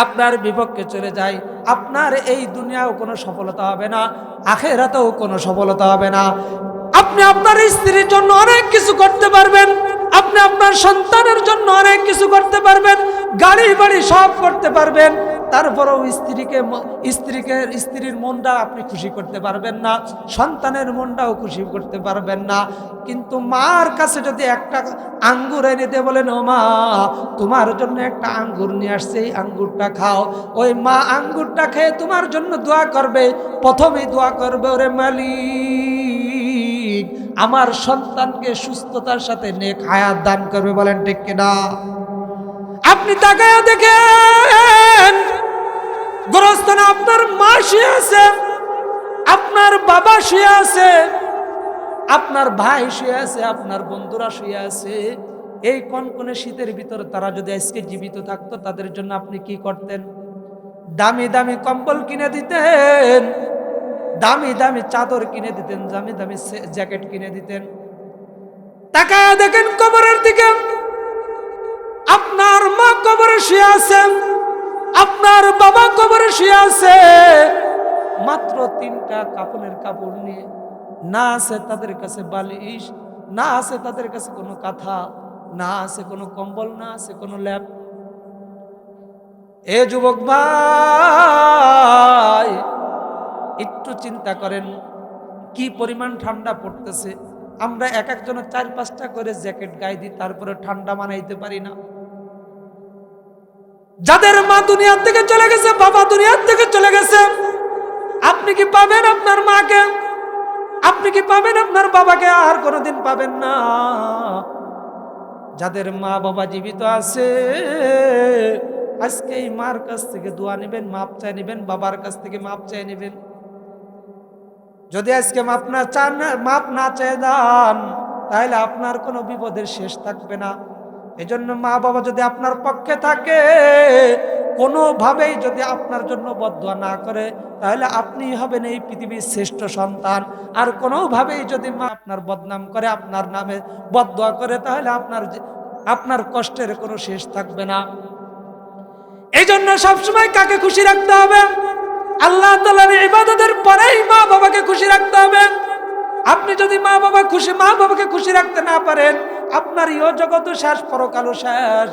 আপনার বিপক্ষে চলে যায়, আপনার এই দুনিয়াও কোনো সফলতা হবে না, আখিরাতেও কোনো সফলতা হবে না। আপনি আপনার স্ত্রীর জন্য অনেক কিছু করতে পারবেন, আপনি আপনার সন্তানের জন্য অনেক কিছু করতে পারবেন, গাড়ি বাড়ি সব করতে পারবেন, তারপরেও স্ত্রীর মনটা আপনি খুশি করতে পারবেন না, সন্তানের মনটাও খুশি করতে পারবেন না। কিন্তু মার কাছে যদি একটা আঙ্গুর এনে দিয়ে বলেন, ও মা, তোমার জন্য একটা আঙ্গুর নিয়ে আসছে, এই আঙ্গুরটা খাও, ওই মা আঙ্গুরটা খেয়ে তোমার জন্য দোয়া করবে। প্রথমেই দোয়া করবে, ওরে মালিক, আমার সন্তানকে সুস্থতার সাথে নেক হায়াত দান করবে। বলেন ঠিক কিনা? আপনি তাকায়া দেখেন, গোরস্থানে আপনার মা শুয়ে আছে, আপনার বাবা শুয়ে আছে, আপনার ভাই শুয়ে আছে, আপনার বন্ধুরা শুয়ে আছে। এই কনকনে শীতের ভিতরে তারা যদি আজকে জীবিত থাকতো, তাদের জন্য আপনি কি করতেন? দামি দামি কম্বল কিনে দিতেন, দামি দামি চাদর কিনে দিতেন, দামি দামি জ্যাকেট কিনে দিতেন। তাকায়া দেখেন কবরের দিকে, আপনার মা কবরে শুয়ে আছেন, আপনার বাবা কবরে শুয়ে আছে, মাত্র 3টা কাপড়ের কাপড় নিয়ে, না আছে তাদের কাছে বালিশ, না আছে তাদের কাছে কোনো কাঁথা, না আছে কোনো কম্বল, না আছে কোনো ল্যাপ। এ যুবক ভাই, একটু চিন্তা করেন কি পরিমাণ ঠান্ডা পড়তেছে। আমরা এক একজনের 4-5টা করে জ্যাকেট গায়ে দিই, তারপরে ঠান্ডা মানাইতে পারি না। যাদের মা দুনিয়া থেকে চলে গেছে, বাবা দুনিয়া থেকে চলে গেছে, আপনি কি পাবেন আপনার মাকে? আপনি কি পাবেন আপনার বাবাকে? আর কোনোদিন পাবেন না। যাদের মা বাবা জীবিত আছে, আজকে এই মার কাছ থেকে দোয়া নেবেন, মাপ চাই নেবেন, বাবার কাছ থেকে মাপ চাই নেবেন। যদি আজকে মাপ না চান, মাপ না চেয়ে দেন, তাহলে আপনার কোনো বিপদের শেষ থাকবে না। এজন্য মা বাবা যদি আপনার পক্ষে থাকে, কোনোভাবেই যদি আপনার জন্য বদদোয়া না করে, তাহলে আপনি হবেন এই পৃথিবীর শ্রেষ্ঠ সন্তান। আর কোনোভাবেই যদি মা আপনার বদনাম করে, আপনার নামে বদদোয়া করে, তাহলে আপনার কষ্টের কোনো শেষ থাকবে না। এই জন্য সবসময় কাকে খুশি রাখতে হবে? আল্লাহ তাআলার ইবাদতের পরেই মা বাবাকে খুশি রাখতে হবে। আপনি যদি মা বাবাকে খুশি রাখতে না পারেন, আপনার ইহ জগৎ শেষ, পরকালও শেষ।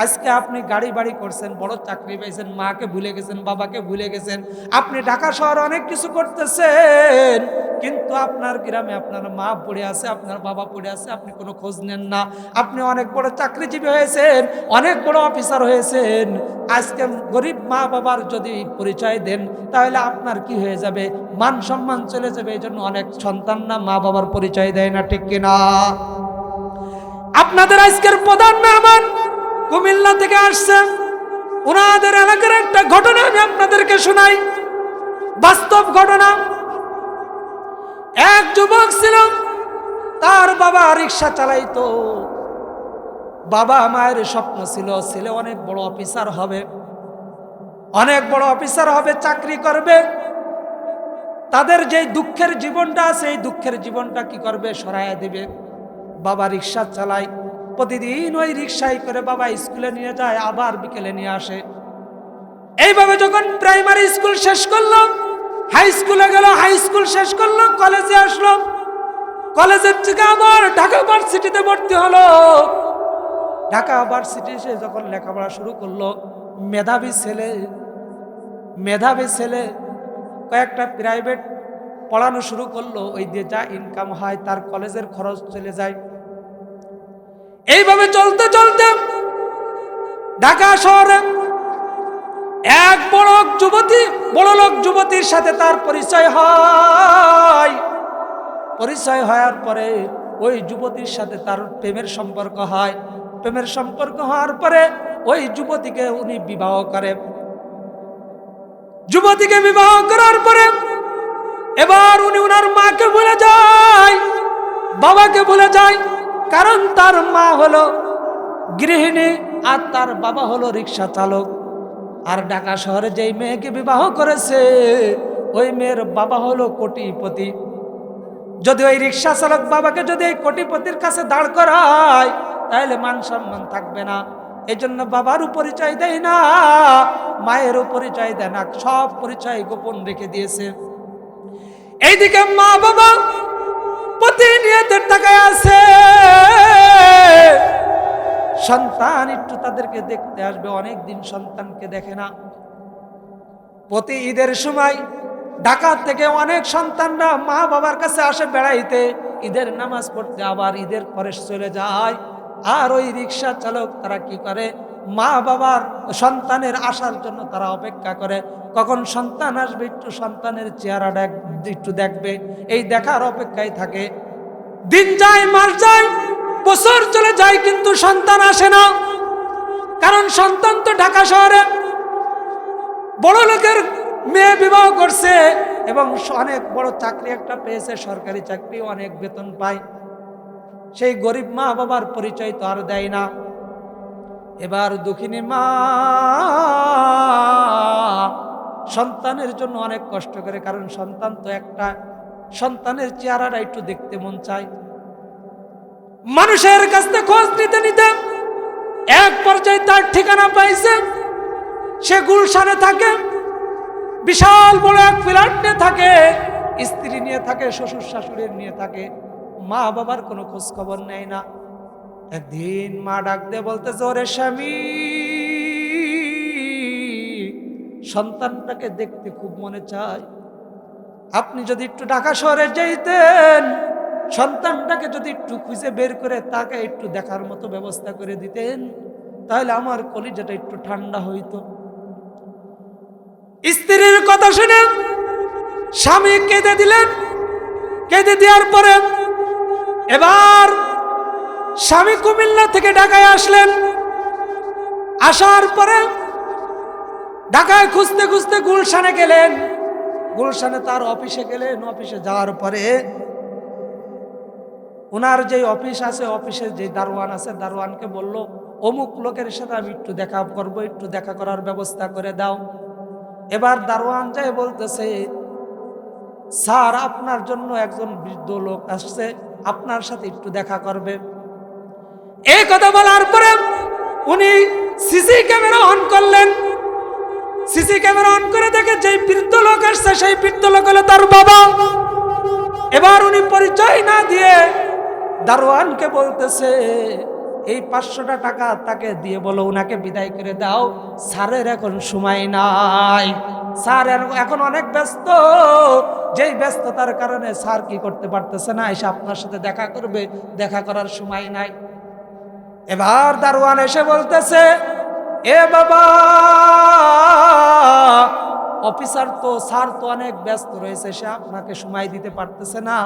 আজকে আপনি গাড়ি বাড়ি করছেন, বড় চাকরি পাইছেন, মাকে ভুলে গেছেন, বাবাকে ভুলে গেছেন। আপনি ঢাকা শহরে অনেক কিছু করতেছেন, কিন্তু আপনার গ্রামে আপনার মা পড়ে আছে, আপনার বাবা পড়ে আছে, আপনি কোনো খোঁজ নেন না। আপনি অনেক বড় চাকরিজীবী হয়েছেন, অনেক বড় অফিসার হয়েছেন, আজকে গরিব মা বাবার যদি পরিচয় দেন, তাহলে আপনার কি হয়ে যাবে? মান সম্মান চলে যাবে। এই জন্য অনেক সন্তান না মা বাবার পরিচয় দেয় না, ঠিক কিনা? আপনাদের আজকের প্রধান মেহমান কুমিল্লা থেকে আসছেন, ওনাদের এলাকার একটা ঘটনা আমি আপনাদেরকে শোনাই, বাস্তব ঘটনা। এক যুবক ছিল, তার বাবা রিক্সা চালাইতো। বাবা মায়ের স্বপ্ন ছিল ছেলে অনেক বড় অফিসার হবে, অনেক বড় অফিসার হবে, চাকরি করবে। তাদের যে দুঃখের জীবনটা আছে, এই দুঃখের জীবনটা কি করবে? সরাইয়া দিবে। বাবা রিক্সা চালায়, প্রতিদিন ওই রিক্সায় করে বাবা স্কুলে নিয়ে যায়, আবার বিকেলে নিয়ে আসে। এইভাবে যখন প্রাইমারি স্কুল শেষ করলো, হাই স্কুলে গেল, হাই স্কুল শেষ করলো, কলেজে আসলো, কলেজের থেকে আবার ঢাকা ভার্সিটিতে ভর্তি হলো। ঢাকা ভার্সিটি এসে যখন লেখাপড়া শুরু করলো, মেধাবী ছেলে কয়েকটা প্রাইভেট পড়ানো শুরু করলো। ওই দিয়ে যা ইনকাম হয় তার কলেজের খরচ চলে যায়। এইভাবে চলতে চলতে ঢাকা শহরে এক বড় লোক যুবতীর সাথে তার পরিচয় হয়। পরিচয় হওয়ার পরে ওই যুবতীর সাথে তার প্রেমের সম্পর্ক হয়। প্রেমের সম্পর্ক হওয়ার পরে ওই যুবতীকে উনি বিবাহ করে। যুবতীকে বিবাহ করার পরে এবার উনি ওনার মাকে ভুলে যায়, বাবাকে ভুলে যায়। কারণ তার মা হলো গৃহিণী আর তার বাবা হলো রিক্সা চালক। আর ঢাকা শহরে যেই মেয়েকে বিবাহ করেছে, ওই মেয়ের বাবা হলো কোটিপতি। যদি ওই রিক্সা চালক বাবাকে যদি এই কোটিপতির কাছে দাঁড় করায়, তাহলে মান সম্মান থাকবে না। এই জন্য বাবারও পরিচয় দেয় না, মায়েরও পরিচয় দেয় না, সব পরিচয় গোপন রেখে দিয়েছে। এইদিকে মা বাবা প্রতিনিয়তের টাকায় আছে, সন্তান একটু তাদেরকে দেখতে আসবে, অনেকদিন সন্তানকে দেখে না। প্রতি ঈদের সময় ঢাকা থেকে অনেক সন্তানরা মা বাবার কাছে আসে বেড়াইতে, ঈদের নামাজ পড়তে, আবার ঈদের পরে চলে যায়। আর ওই রিক্সা চালক তারা কি করে? মা বাবার সন্তানের আসার জন্য তারা অপেক্ষা করে, কখন সন্তান আসবে, একটু সন্তানের চেহারাটা একটু দেখবে, এই দেখার অপেক্ষায় থাকে। দিন যায়, মাস যায়, বছর চলে যায়, কিন্তু সন্তান আসে না। কারণ সন্তান তো ঢাকা শহরে বড় লোকের মেয়ে বিবাহ করছে এবং অনেক বড় চাকরি একটা পেয়েছে, সরকারি চাকরি, অনেক বেতন পায়। সেই গরিব মা বাবার পরিচয় তো আর দেয় না। এবার দুঃখিনী মা সন্তানের জন্য অনেক কষ্ট করে, কারণ সন্তান তো একটা, সন্তানের চেহারাটা একটু দেখতে মন চায়। মানুষের কাছ থেকে খোঁজ নিতে নিতে এক পর্যায়ে তার ঠিকানা পাইছে। সে গুলশানে থাকে, বিশাল বড় এক ফ্ল্যাট নিয়ে থাকে, স্ত্রী নিয়ে থাকে, শ্বশুর শাশুড়ির নিয়ে থাকে, মা বাবার কোনো খোঁজ খবর নেয় না। একদিন মা ডাক দিয়ে বলতেছে, ওরে স্বামী, সন্তানটাকে দেখতে খুব মনে চায়, আপনি যদি একটু ঢাকা শহরে যাইতেন, সন্তানটাকে যদি একটু খুঁজে বের করে তাকে একটু দেখার মতো ব্যবস্থা করে দিতেন, তাহলে আমার কলিজাটা একটু ঠান্ডা হইতো। স্ত্রীর কথা শুনে স্বামী কেঁদে দিলেন। কেঁদে দেওয়ার পরে এবার স্বামী কুমিল্লা থেকে ঢাকায় আসলেন। আসার পরে ঢাকায় খুঁজতে খুঁজতে গুলশানে গেলেন। গুলশানে তার অফিসে গেলেন। অফিসে যাওয়ার পরে ওনার যে অফিস আছে, অফিসের যে দারোয়ান আছে, দারোয়ানকে বলল, অমুক লোকের সাথে আমি একটু দেখা করবো, একটু দেখা করার ব্যবস্থা করে দাও। এবার দারোয়ান যায় বলতেছে, স্যার, আপনার জন্য একজন বৃদ্ধ লোক আসছে, আপনার সাথে একটু দেখা করবে। এই কথা বলার পরে উনি সিসি ক্যামেরা অন করলেন। সিসি ক্যামেরা অন করে দেখে যে বৃদ্ধ লোক আসছে, সেই বৃদ্ধ লোক হলো তার বাবা। এবার উনি পরিচয় না দিয়ে দারোয়ানকে বলতেছে, এই 500 টাকা তাকে দিয়ে বলো উনাকে বিদায় করে দাও, স্যারের এখন সময় নাই, স্যার এখন অনেক ব্যস্ত, যেই ব্যস্ততার কারণে স্যার কি করতে পারতেছে না, এসে আপনার সাথে দেখা করবে, দেখা করার সময় নাই। এবার দারোয়ান এসে বলতেছে, এ বাবা, অফিসার তো, স্যার তো অনেক ব্যস্ত রয়েছে, সে আপনাকে সময় দিতে পারতেছে না,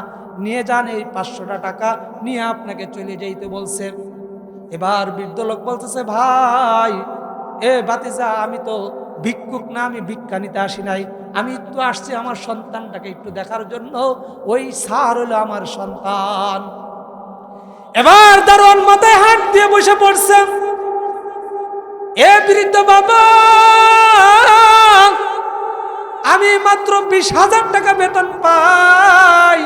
নিয়ে যান এই 500 টাকা নিয়ে আপনাকে চলে যেতে বলছে। এবার বৃদ্ধ লোক বলতেছে, ভাই, এ ভাতিজা, আমি তো ভিক্ষুক না, আমি ভিক্ষা নিতে আসি নাই, আমি তো আসছি আমার সন্তানটাকে একটু দেখার জন্য, ওই স্যার হলো আমার সন্তান। এবার দারোয়ান মাথায় হাত দিয়ে বসে পড়ছে। এ বৃদ্ধ বাবা, আমি মাত্র 20,000 টাকা বেতন পাই,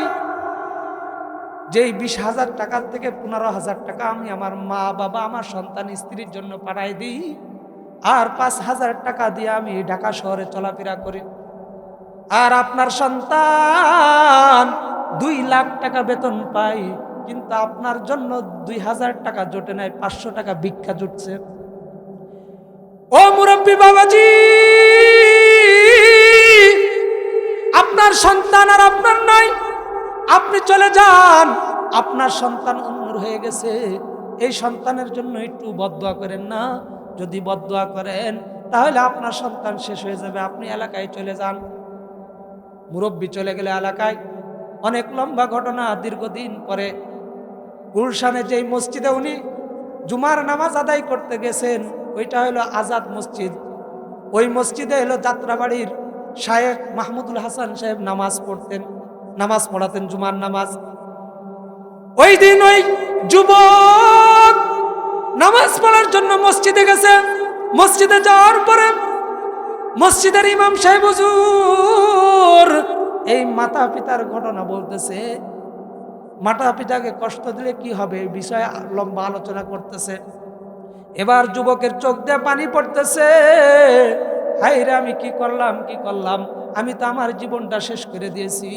যেই 20,000 টাকার থেকে 15,000 টাকা আমি আমার মা বাবা, আমার সন্তান স্ত্রীর জন্য পাঠাই দিই, আর 5,000 টাকা দিয়ে আমি ঢাকা শহরে চলাফেরা করি। আর আপনার সন্তান 2 লাখ টাকা বেতন পাই, কিন্তু আপনার জন্য 2,000 টাকা জোটে নাই, 500 টাকা ভিক্ষা জুটছে। ও মুরব্বী বাবাজি, আপনার সন্তান আর আপনার নাই, আপনি চলে যান, আপনার সন্তান অন্যর হয়ে গেছে, এই সন্তানের জন্য একটু বদদোয়া করেন না, যদি বদদোয়া করেন তাহলে আপনার সন্তান শেষ হয়ে যাবে, আপনি এলাকায় চলে যান। মুরব্বী চলে গেলে এলাকায়। অনেক লম্বা ঘটনা। দীর্ঘদিন পরে গুলশানে যেই মসজিদে উনি জুমার নামাজ আদায় করতে গেছেন, ওইটা হলো আজাদ মসজিদ। ওই মসজিদে হলো যাত্রাবাড়ির শায়েখ মাহমুদুল হাসান সাহেব নামাজ পড়তেন, নামাজ পড়াতেন জুমার নামাজ। ওই দিন ওই যুবক নামাজ পড়ার জন্য মসজিদে গেছে। মসজিদে যাওয়ার পরে মসজিদের ইমাম সাহেব হুজুর এই মাতা পিতার ঘটনা বলতেছে। মাতা পিতাকে কষ্ট দিলে কি হবে, এই বিষয়ে লম্বা আলোচনা করতেছে। এবার যুবকের চোখ দিয়ে পানি পড়তেছে, হায়রে আমি কি করলাম, কি করলাম, আমি তো আমার জীবনটা শেষ করে দিয়েছি।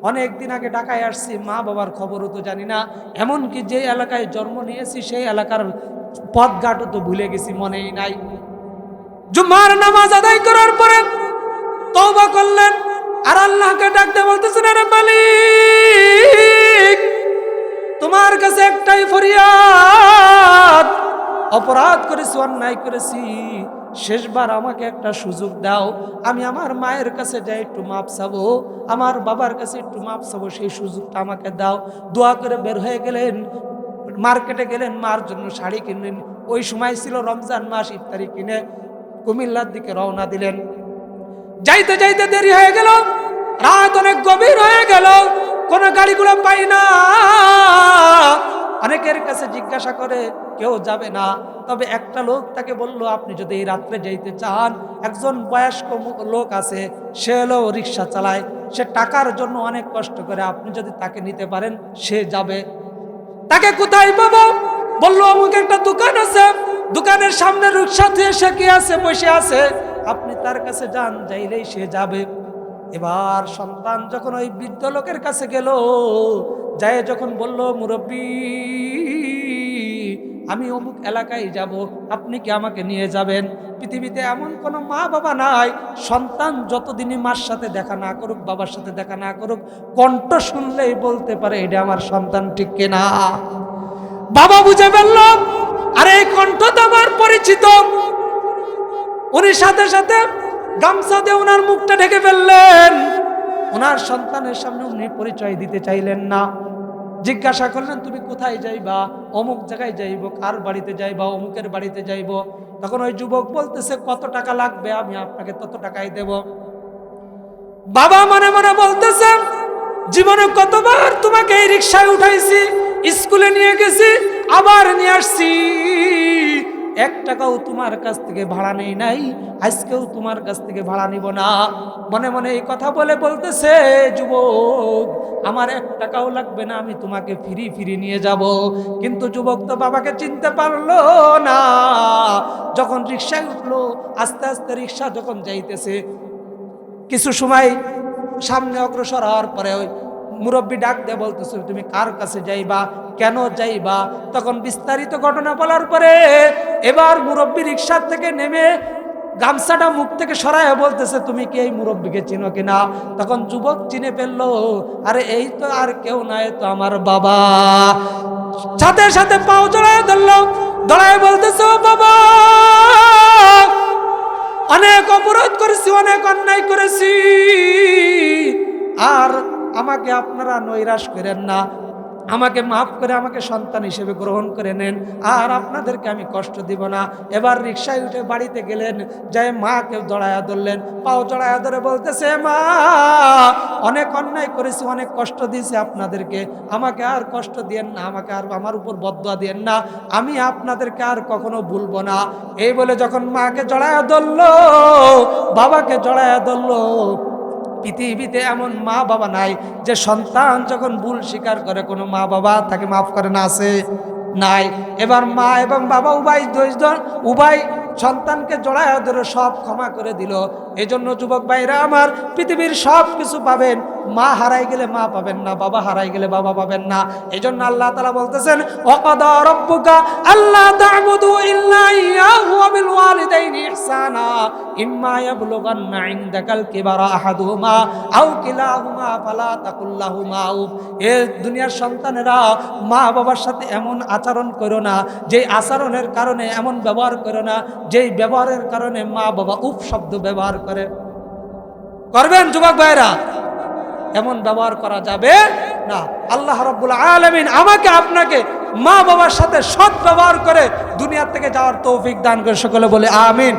অনেক দিন আগে ঢাকায় আসছি, মা বাবার খবরও তো জানি না, এমনকি যে এলাকায় জন্ম নিয়েছি সেই এলাকার পথঘাটও তো ভুলে গেছি, মনেই নাই। জুমার নামাজ আদায় করার পরে তওবা করলেন আর আল্লাহকে ডাকতে বলতেছেন, আরে মালিক, তোমার কাছে একটাই ফরিয়াদ, অপরাধ করেছি, অন্যায় করেছি, শেষবার আমাকে একটা সুযোগ দাও, আমি আমার মায়ের কাছে যাই একটু মাপ চাবো, আমার বাবার কাছে একটু মাপ চাবো, সেই সুযোগটা আমাকে দাও। দোয়া করে বের হয়ে গেলেন, মার্কেটে গেলেন, মার জন্য শাড়ি কিনলেন। ওই সময় ছিল রমজান মাস, ইফতারি কিনে কুমিল্লার দিকে রওনা দিলেন। যাইতে যাইতে দেরি হয়ে গেল, রাত অনেক গভীর হয়ে গেল, কোনো গাড়িগুলো পাই না। অনেকের কাছে জিজ্ঞাসা করে, কেউ যাবে না। তবে একটা লোক তাকে বলল, আপনি যদি এই রাত্রে যাইতে চান, একজন বয়স্ক লোক আছে, সে হলো রিক্সা চালায়, সে টাকার জন্য অনেক কষ্ট করে, আপনি যদি তাকে নিতে পারেন সে যাবে। তাকে কোথায় পাবো? বললো অমুক একটা দোকান আছে, দোকানের সামনে রিক্সা দিয়ে সে কি আছে, বসে আছে, আপনি তার কাছে যান, যাইলেই সে যাবে। এবার সন্তান যখন ওই বৃদ্ধ লোকের কাছে গেল, যায় যখন বলল, মুরব্বী আমি অমুক এলাকায় যাব, আপনি কি আমাকে নিয়ে যাবেন? পৃথিবীতে এমন কোনো মা বাবা নাই, সন্তান যতদিনই মার সাথে দেখা না করুক, বাবার সাথে দেখা না করুক, কণ্ঠ শুনলেই বলতে পারে এটা আমার সন্তান, ঠিক কিনা? বাবা বুঝে ফেলল, আরে এই কণ্ঠ তো আমার পরিচিত। উনি সাথে সাথে গামছা দিয়ে ওনার মুখটা ঢেকে ফেললেন। ওনার সন্তানের সামনে উনি পরিচয় দিতে চাইলেন না। জিজ্ঞাসা করলেন, তুমি কোথায় যাইবা? অমুক জায়গায় যাইব। কার বাড়িতে যাইবা? অমুকের বাড়িতে যাইব। তখন ওই যুবক বলতেছে, কত টাকা লাগবে? আমি আপনাকে তত টাকাই দেব। বাবা মনে মনে বলতেছে, জীবনে কতবার তোমাকে এই রিকশায় উঠাইছি, স্কুলে নিয়ে গেছি, আবার নিয়ে আসছি, 1 টাকাও তোমার কাছ থেকে ভাড়া নেই নাই, আজকেও তোমার কাছ থেকে ভাড়া নিব না। মনে মনে এই কথা বলে বলতেছে, যুবক আমার 1 টাকাও লাগবে না, আমি তোমাকে ফিরি ফিরি নিয়ে যাব। কিন্তু যুবক তো বাবাকে চিনতে পারলো না। যখন রিকশায় উঠলো, আস্তে আস্তে রিকশা যখন যাইতেছে, কিছু সময় সামনে অগ্রসর হওয়ার পরে ওই মুরব্বী ডাক দিয়ে বলতেছে, তুমি কার কাছে যাইবা, কেন যাইবা? তখন বিস্তারিত ঘটনা বলার পরে এবার মুরব্বী রিকশার থেকে নেমে গামছাটা মুখ থেকে সরায় বলতেছে, তুমি কি এই মুরব্বীকে চিনো কিনা? তখন যুবক চিনে ফেললো, আরে এই তো আর কেউ নাই, তো আমার বাবা। সাথে সাথে পাও জড়ায় ধরলো, ধরায় বলতেছে, ও বাবা, অনেক অপরাধ করেছি, অনেক অন্যায় করেছি, আর আমাকে আপনারা নৈরাশ করেন না, আমাকে মাফ করে আমাকে সন্তান হিসেবে গ্রহণ করে নেন, আর আপনাদেরকে আমি কষ্ট দিব না। এবার রিকশায় উঠে বাড়িতে গেলেন, যাই মাকে জড়ায়া ধরলেন, পাও জড়ায়া ধরে বলতেছে, মা অনেক অন্যায় করেছি, অনেক কষ্ট দিয়েছি আপনাদেরকে, আমাকে আর কষ্ট দিয়েন না, আমাকে আর আমার উপর বদদোয়া দিয়েন না, আমি আপনাদেরকে আর কখনো ভুলবো না। এই বলে যখন মাকে জড়ায়া ধরলো, বাবাকে জড়ায়া ধরলো, পৃথিবীতে এমন মা বাবা নাই যে সন্তান যখন ভুল স্বীকার করে কোনো মা বাবা তাকে মাফ করে না, আছে? নাই। এবার মা এবং বাবা উভয় সন্তানকে জড়ায় ধরে সব ক্ষমা করে দিল। এই জন্য যুবক ভাইরা আমার, পৃথিবীর সব কিছু পাবেন, মা হারাই গেলে মা পাবেন না, বাবা হারাই গেলে বাবা পাবেন না। এই জন্য আল্লাহ তাআলা বলতেছেন, ওয়াকাদা রাব্বুকা আল্লা তা'বুদু ইল্লা ইয়াহু ওয়া বিল ওয়ালিদাইনি ইহসানা ইম্মা ইয়াবলুগান্না ইনদাকাল কিবারা আহাদুহুমা আও কিলাহুমা ফালা তাকুল লাহুমা উফ। এ দুনিয়ার সন্তানেরা, মা বাবার সাথে এমন আচরণ করো না, যেই আচরণের কারণে, এমন ব্যবহার করো না যেই ব্যবহারের কারণে মা বাবা উফ শব্দ ব্যবহার করে। করবেন যুবক ভাইরা? এমন ব্যবহার করা যাবে না। আল্লাহ রাব্বুল আলামিন আমাকে আপনাকে মা বাবার সাথে সৎ ব্যবহার করে দুনিয়া থেকে যাওয়ার তৌফিক দান করে। সকলে বলে আমিন।